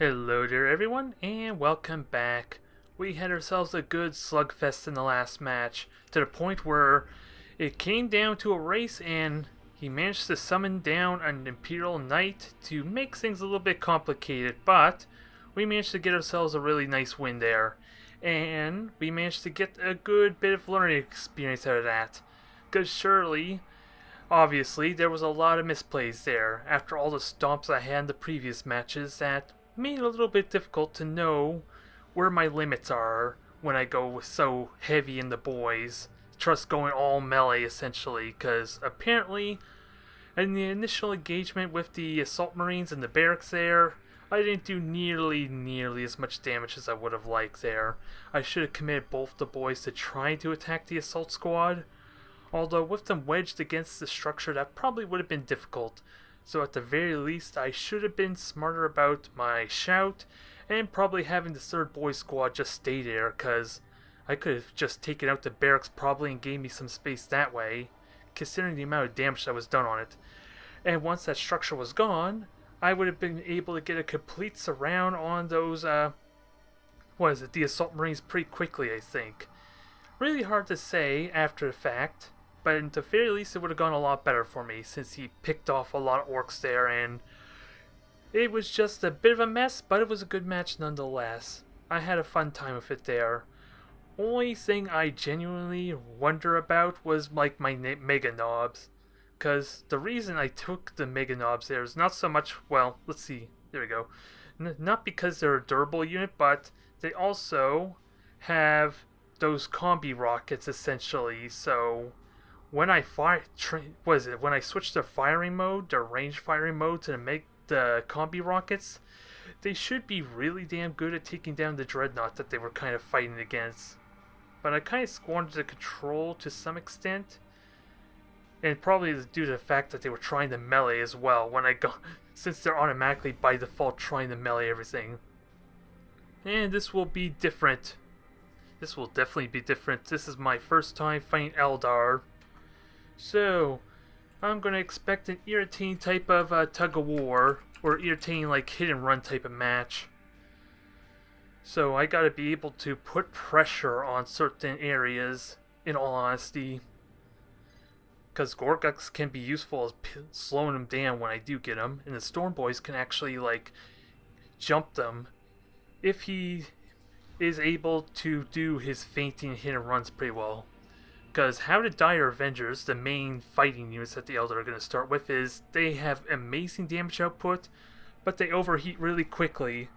Hello there everyone, and welcome back. We had ourselves a good slugfest in the last match, to the point where it came down to a race and he managed to summon down an Imperial Knight to make things a little bit complicated, but we managed to get ourselves a really nice win there. And we managed to get a good bit of learning experience out of that. Because surely, obviously, there was a lot of misplays there after all the stomps I had in the previous matches that made it a little bit difficult to know where my limits are when I go so heavy in the boys. Trust going all melee essentially, because apparently in the initial engagement with the assault marines in the barracks there, I didn't do nearly as much damage as I would have liked there. I should have committed both the boys to trying to attack the assault squad, although with them wedged against the structure that probably would have been difficult. So at the very least, I should have been smarter about my shout, and probably having the third boy squad just stay there, because I could have just taken out the barracks probably and gave me some space that way, considering the amount of damage that was done on it. And once that structure was gone, I would have been able to get a complete surround on those, the assault marines pretty quickly, I think. Really hard to say after the fact, but at the very least it would have gone a lot better for me since he picked off a lot of orcs there, and it was just a bit of a mess, but it was a good match nonetheless. I had a fun time with it there. Only thing I genuinely wonder about was like my mega knobs, because the reason I took the mega knobs there is not so much, well, let's see, there we go, not because they're a durable unit, but they also have those combi rockets essentially. So when I when I switched to firing mode, the range firing mode, to make the combi rockets, they should be really damn good at taking down the dreadnought that they were kind of fighting against. But I kind of squandered the control to some extent, and probably due to the fact that they were trying to melee as well. When I go, since they're automatically by default trying to melee everything, and this will be different. This will definitely be different. This is my first time fighting Eldar, so I'm gonna expect an irritating type of tug of war, or irritating like hit and run type of match. So I gotta be able to put pressure on certain areas, in all honesty, because Gorguks can be useful as slowing them down when I do get them, and the Storm Boys can actually like jump them if he is able to do his fainting hit and runs pretty well. Because how the Dire Avengers, the main fighting units that the Eldar are going to start with, is they have amazing damage output, but they overheat really quickly.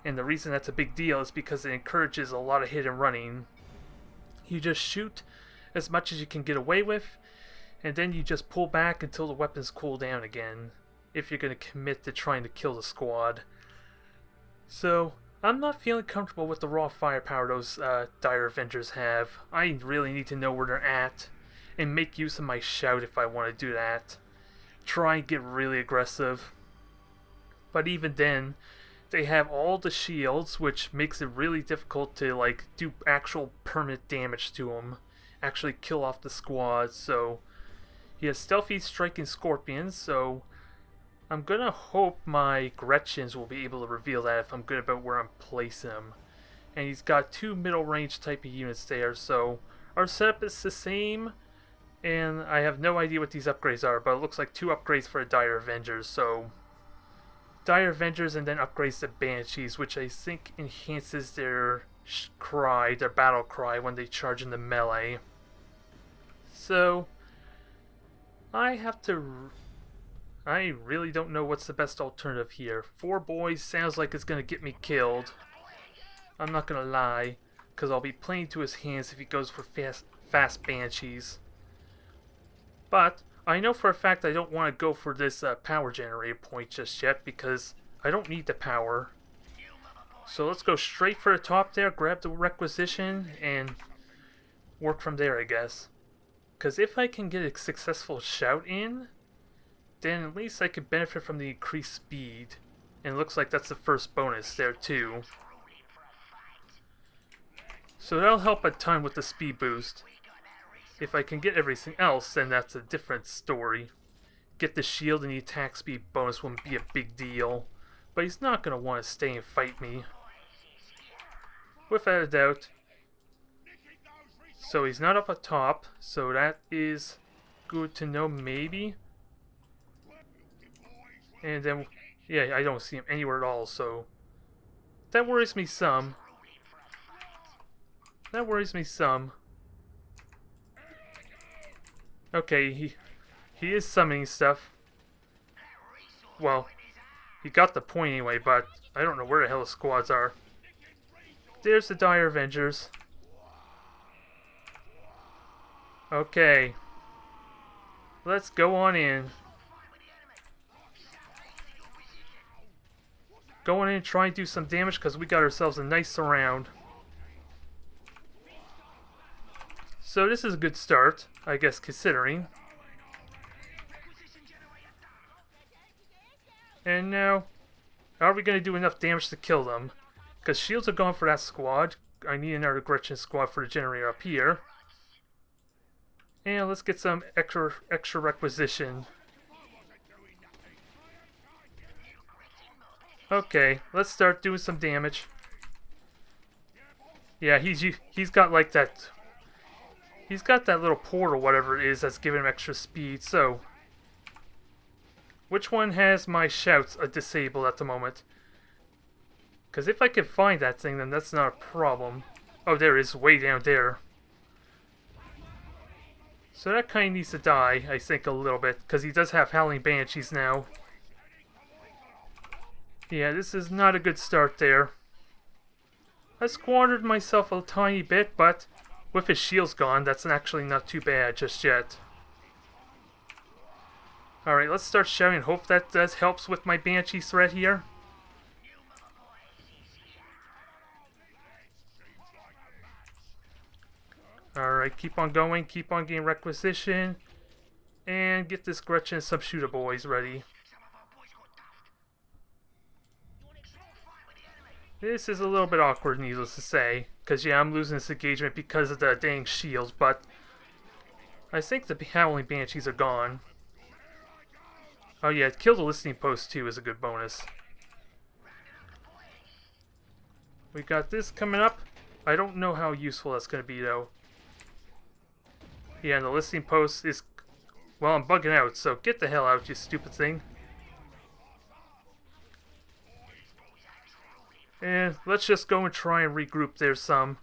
And the reason that's a big deal is because it encourages a lot of hit and running. You just shoot as much as you can get away with, and then you just pull back until the weapons cool down again, if you're going to commit to trying to kill the squad. So I'm not feeling comfortable with the raw firepower those Dire Avengers have. I really need to know where they're at, and make use of my shout if I want to do that. Try and get really aggressive. But even then, they have all the shields, which makes it really difficult to like do actual permanent damage to them, actually kill off the squad. So he has stealthy striking scorpions, so I'm gonna hope my Gretchens will be able to reveal that if I'm good about where I'm placing them. And he's got two middle range type of units there, so our setup is the same, and I have no idea what these upgrades are, but it looks like two upgrades for the Dire Avengers. So Dire Avengers and then upgrades to Banshees, which I think enhances their cry, their battle cry, when they charge into melee. So I really don't know what's the best alternative here. 4 boys sounds like it's going to get me killed. I'm not going to lie, because I'll be playing to his hands if he goes for fast Banshees. But I know for a fact I don't want to go for this power generator point just yet, because I don't need the power. So let's go straight for the top there, grab the requisition, and work from there, I guess. Because if I can get a successful shout in, then at least I could benefit from the increased speed. And it looks like that's the first bonus there too. So that'll help a ton with the speed boost. If I can get everything else, then that's a different story. Get the shield and the attack speed bonus wouldn't be a big deal. but he's not going to want to stay and fight me. Without a doubt. So he's not up atop, so that is good to know, maybe. And then, yeah, I don't see him anywhere at all, so that worries me some. That worries me some. Okay, he is summoning stuff. Well, he got the point anyway, but I don't know where the hell the squads are. There's the Dire Avengers. Okay. Let's go on in. Go on in and try and do some damage because we got ourselves a nice surround. So this is a good start, I guess, considering. And now, are we going to do enough damage to kill them? Because shields are gone for that squad. I need another Gretchen squad for the generator up here. And let's get some extra requisition. Okay, let's start doing some damage. Yeah, he's got like that. He's got that little port or whatever it is that's giving him extra speed. So, which one has my shouts disabled at the moment? Because if I can find that thing, then that's not a problem. Oh, there it is, way down there. So that kind of needs to die, I think, a little bit, because he does have Howling Banshees now. Yeah, this is not a good start there. I squandered myself a tiny bit, but with his shields gone, that's actually not too bad just yet. Alright, let's start shouting. Hope that does helps with my Banshee threat here. Alright, keep on going, keep on getting requisition. And get this Gretchen and some shooter boys ready. This is a little bit awkward, needless to say. Because, yeah, I'm losing this engagement because of the dang shields, but I think the Howling Banshees are gone. Oh, yeah, kill the listening post, too, is a good bonus. We got this coming up. I don't know how useful that's going to be, though. Yeah, and the listening post is... Well, I'm bugging out, so get the hell out, you stupid thing. And let's just go and try and regroup there some.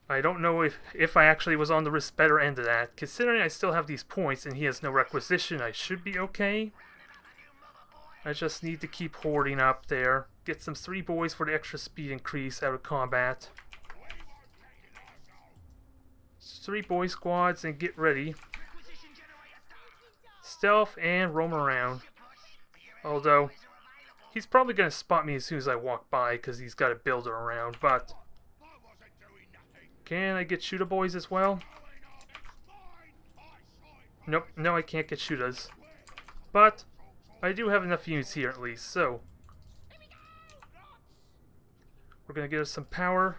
I don't know if I actually was on the better end of that. Considering I still have these points and he has no requisition, I should be okay. I just need to keep hoarding up there. Get some 3 boys for the extra speed increase out of combat. 3 boy squads and get ready. Stealth and roam around. Although, he's probably going to spot me as soon as I walk by because he's got a builder around, but... Can I get shooter boys as well? Nope, no I can't get shooters. But, I do have enough units here at least, so... We're going to get us some power.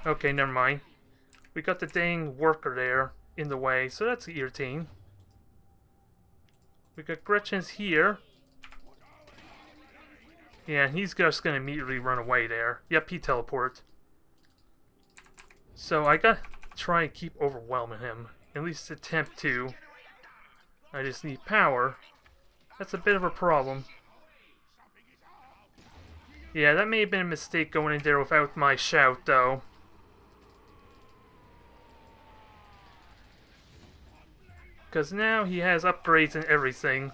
Okay, never mind. We got the dang worker there in the way, so that's irritating. We got Gretchen's here. Yeah, he's just going to immediately run away there. Yep, he teleported. So I gotta try and keep overwhelming him. At least attempt to. I just need power. That's a bit of a problem. Yeah, that may have been a mistake going in there without my shout, though. Because now he has upgrades and everything.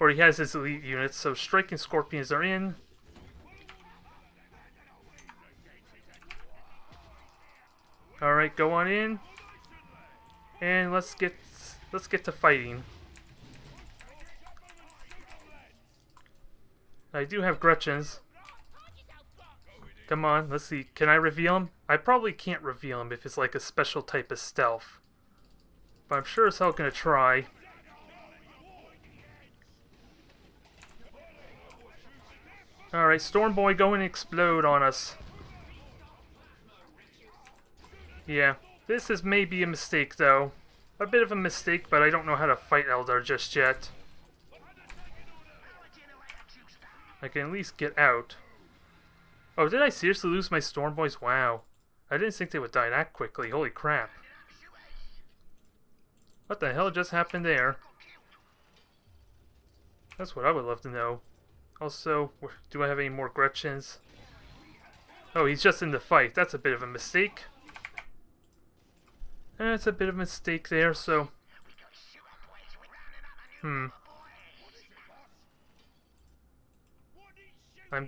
Or he has his elite units, so striking scorpions are in. Alright, go on in. And let's get to fighting. I do have Gretchens. Come on, let's see. Can I reveal him? I probably can't reveal him if it's like a special type of stealth. But I'm sure as hell gonna try. Alright, Storm Boy, go and explode on us. Yeah, this is maybe a mistake though. A bit of a mistake, but I don't know how to fight Eldar just yet. I can at least get out. Oh, did I seriously lose my storm boys? Wow. I didn't think they would die that quickly. Holy crap. What the hell just happened there? That's what I would love to know. Also, do I have any more Gretchens? Oh, he's just in the fight. That's a bit of a mistake. That's a bit of a mistake there, so... I'm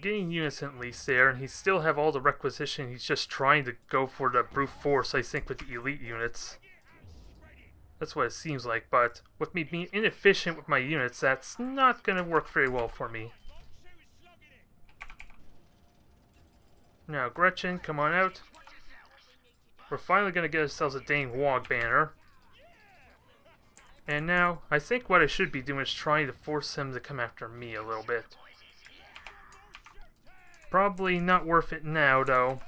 getting units at least there, and he still have all the requisition. He's just trying to go for the brute force, I think, with the elite units. That's what it seems like, but with me being inefficient with my units, that's not going to work very well for me. Now, Gretchen, come on out. We're finally going to get ourselves a dang Wog banner. And now, I think what I should be doing is trying to force him to come after me a little bit. Probably not worth it now, though.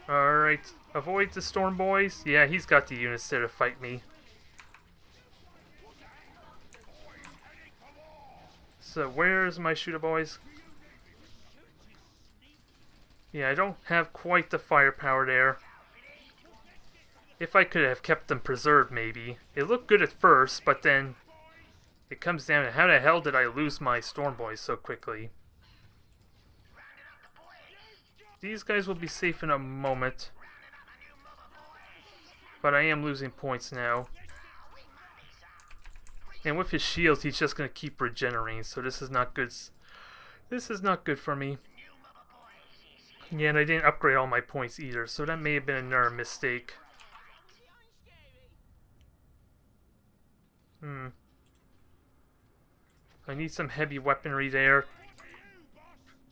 Alright, avoid the storm boys. Yeah, he's got the units there to fight me. So where's my shooter boys? Yeah, I don't have quite the firepower there. If I could have kept them preserved, maybe. It looked good at first, but then it comes down to how the hell did I lose my storm boys so quickly? These guys will be safe in a moment. But I am losing points now. And with his shields, he's just going to keep regenerating, so this is not good. This is not good for me. Yeah, and I didn't upgrade all my points either, so that may have been another mistake. I need some heavy weaponry there.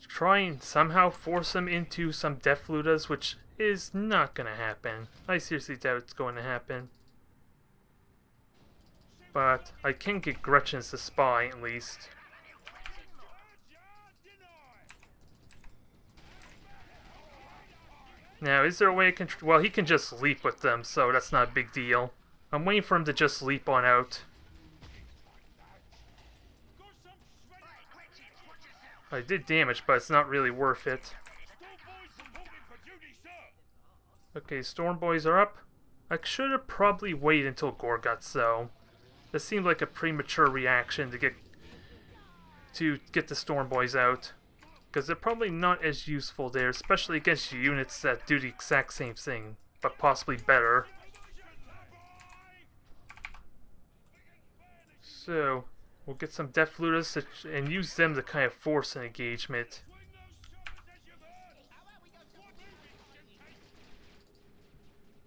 Try and somehow force them into some Death Ludas, which is not going to happen. I seriously doubt it's going to happen. But I can get Gretchens to spy at least. Now, is there a way I can... Well, he can just leap with them, so that's not a big deal. I'm waiting for him to just leap on out. I did damage, but it's not really worth it. Okay, Storm Boys are up. I should have probably waited until Gorguts, though. This seemed like a premature reaction to get the Storm Boys out. Because they're probably not as useful there, especially against units that do the exact same thing, but possibly better. So, we'll get some Death Ludas and use them to kind of force an engagement.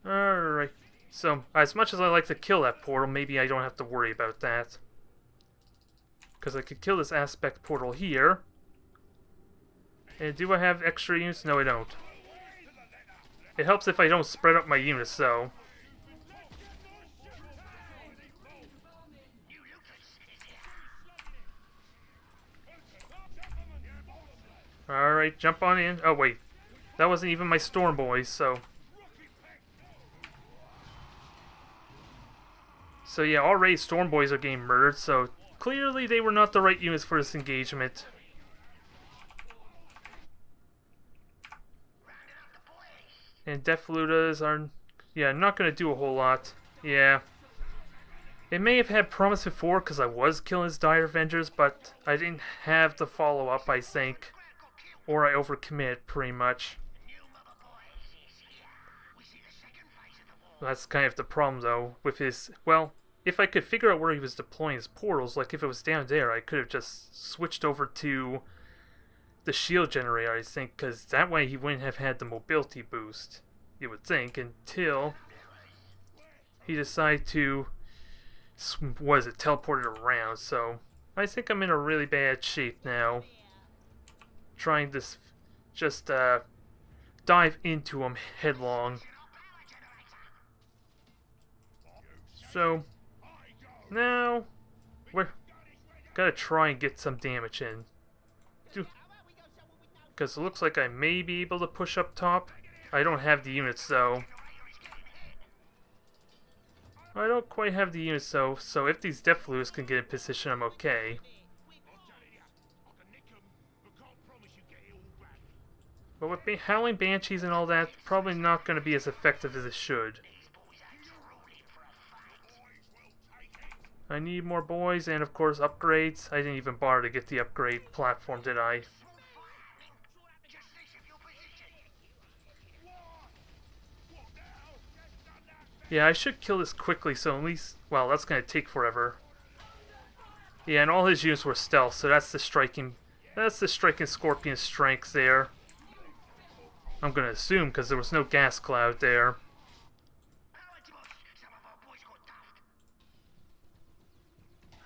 Alright, so as much as I like to kill that portal, maybe I don't have to worry about that. Because I could kill this aspect portal here. And do I have extra units? No, I don't. It helps if I don't spread up my units, though. Alright, jump on in. Oh, wait. That wasn't even my Storm Boys, so... So yeah, already Storm Boys are getting murdered, so clearly they were not the right units for this engagement. And Death Ludas are... Yeah, not going to do a whole lot. Yeah. It may have had promise before because I was killing his Dire Avengers, but I didn't have the follow-up, I think. Or I overcommitted, pretty much. That's kind of the problem, though, with his... Well, if I could figure out where he was deploying his portals, like if it was down there, I could have just switched over to the shield generator, I think, because that way he wouldn't have had the mobility boost, you would think, until he decided to, teleport it around. So I think I'm in a really bad shape now, trying to just dive into him headlong. So now we're gotta try and get some damage in, because it looks like I may be able to push up top. I don't have the units though. I don't quite have the units though, so if these Death Fluids can get in position, I'm okay. But with Howling Banshees and all that, probably not going to be as effective as it should. I need more boys and of course upgrades. I didn't even bother to get the upgrade platform, did I? Yeah, I should kill this quickly, so at least... Well, that's going to take forever. Yeah, and all his units were stealth, so that's the striking... That's the striking Scorpion strength there. I'm going to assume, because there was no gas cloud there.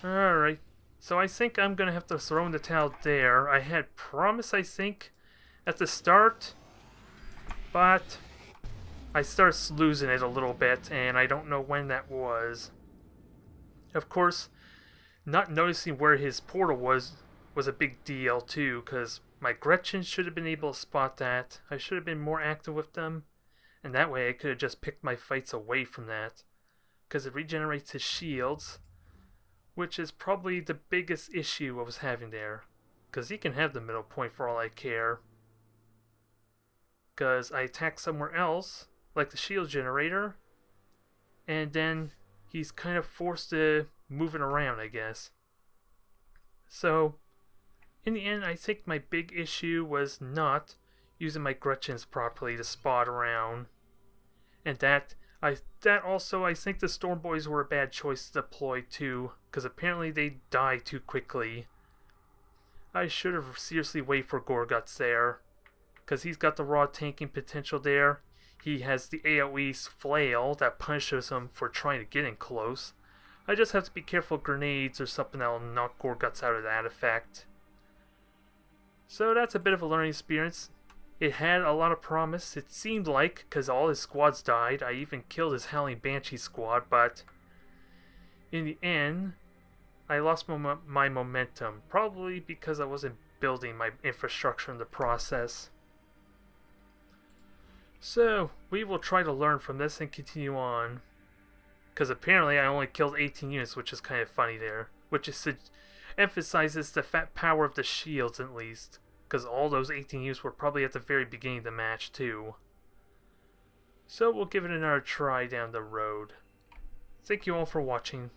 Alright, so I think I'm going to have to throw in the towel there. I had promised, I think, at the start, but I started losing it a little bit, and I don't know when that was. Of course, not noticing where his portal was a big deal too, because my Gretchen should have been able to spot that. I should have been more active with them, and that way I could have just picked my fights away from that, because it regenerates his shields, which is probably the biggest issue I was having there, because he can have the middle point for all I care. Because I attack somewhere else, like the shield generator, and then he's kind of forced to move it around, I guess. So, in the end, I think my big issue was not using my Gretchens properly to spot around, and that also, I think the Storm Boys were a bad choice to deploy too, because apparently they die too quickly. I should have seriously waited for Gorguts there, because he's got the raw tanking potential there. He has the AoE flail that punishes him for trying to get in close. I just have to be careful with grenades or something that will knock Gorguts out of that effect. So that's a bit of a learning experience. It had a lot of promise, it seemed like, because all his squads died. I even killed his Howling Banshee squad, but in the end, I lost my momentum. Probably because I wasn't building my infrastructure in the process. So, we will try to learn from this and continue on. Because apparently I only killed 18 units, which is kind of funny there. Which is emphasizes the fat power of the shields at least. Because all those 18 units were probably at the very beginning of the match too. So we'll give it another try down the road. Thank you all for watching.